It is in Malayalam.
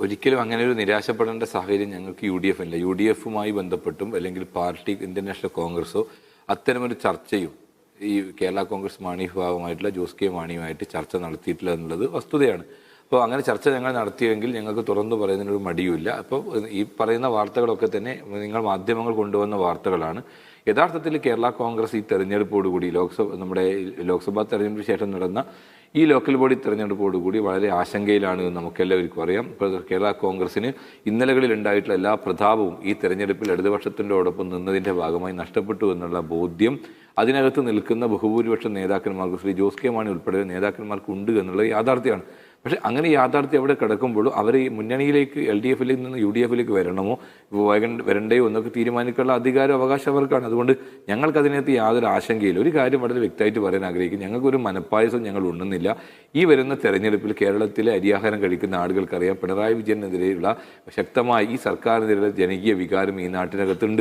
ഒരിക്കലും അങ്ങനെ ഒരു നിരാശപ്പെടേണ്ട സാഹചര്യം ഞങ്ങൾക്ക് UDF ഇല്ല. UDFുമായി ബന്ധപ്പെട്ടും അല്ലെങ്കിൽ പാർട്ടി ഇന്ത്യൻ നാഷണൽ കോൺഗ്രസോ അത്തരമൊരു ചർച്ചയും ഈ കേരള കോൺഗ്രസ് മാണി വിഭാഗമായിട്ടുള്ള ജോസ് കെ മാണിയുമായിട്ട് ചർച്ച നടത്തിയിട്ടില്ല എന്നുള്ളത് വസ്തുതയാണ്. അപ്പോൾ അങ്ങനെ ചർച്ച ഞങ്ങൾ നടത്തിയെങ്കിൽ ഞങ്ങൾക്ക് തുറന്നു പറയുന്നതിനൊരു മടിയുമില്ല. അപ്പോൾ ഈ പറയുന്ന വാർത്തകളൊക്കെ തന്നെ നിങ്ങൾ മാധ്യമങ്ങൾ കൊണ്ടുവന്ന വാർത്തകളാണ്. യഥാർത്ഥത്തിൽ കേരള കോൺഗ്രസ് ഈ തെരഞ്ഞെടുപ്പോടുകൂടി നമ്മുടെ ലോക്സഭാ തെരഞ്ഞെടുപ്പിന് ശേഷം നടന്ന ഈ ലോക്കൽ ബോഡി തെരഞ്ഞെടുപ്പോടുകൂടി വളരെ ആശങ്കയിലാണ് എന്ന് നമുക്കെല്ലാവർക്കും അറിയാം. ഇപ്പോൾ കേരള കോൺഗ്രസിന് ഇന്നലകളിൽ ഉണ്ടായിട്ടുള്ള എല്ലാ പ്രതാപവും ഈ തെരഞ്ഞെടുപ്പിൽ ഇടതുപക്ഷത്തിൻ്റെയോടൊപ്പം നിന്നതിൻ്റെ ഭാഗമായി നഷ്ടപ്പെട്ടു എന്നുള്ള ബോധ്യം അതിനകത്ത് നിൽക്കുന്ന ബഹുഭൂരിപക്ഷം നേതാക്കന്മാർക്ക്, ശ്രീ ജോസ് കെ മാണി ഉൾപ്പെടെ നേതാക്കന്മാർക്ക് ഉണ്ട് എന്നുള്ളത് യാഥാർത്ഥ്യമാണ്. പക്ഷേ അങ്ങനെ യാഥാർത്ഥ്യം അവിടെ കിടക്കുമ്പോഴും അവർ ഈ മുന്നണിയിലേക്ക് LDFിൽ നിന്ന് UDFിലേക്ക് വരണമോ വരണ്ടയോ എന്നൊക്കെ തീരുമാനിക്കാനുള്ള അധികാരം അവകാശം അവർക്കാണ്. അതുകൊണ്ട് ഞങ്ങൾക്കതിനകത്ത് യാതൊരു ആശങ്കയില്ല. ഒരു കാര്യം വളരെ വ്യക്തമായിട്ട് പറയാൻ ആഗ്രഹിക്കും, ഞങ്ങൾക്കൊരു മനപ്പായസം ഞങ്ങൾ ഉണ്ണുന്നില്ല. ഈ വരുന്ന തെരഞ്ഞെടുപ്പിൽ കേരളത്തിലെ അരിയാഹാരം കഴിക്കുന്ന ആളുകൾക്കറിയാം പിണറായി വിജയനെതിരെയുള്ള ശക്തമായ ഈ സർക്കാരിനെതിരെയുള്ള ജനകീയ വികാരം ഈ നാട്ടിനകത്തുണ്ട്.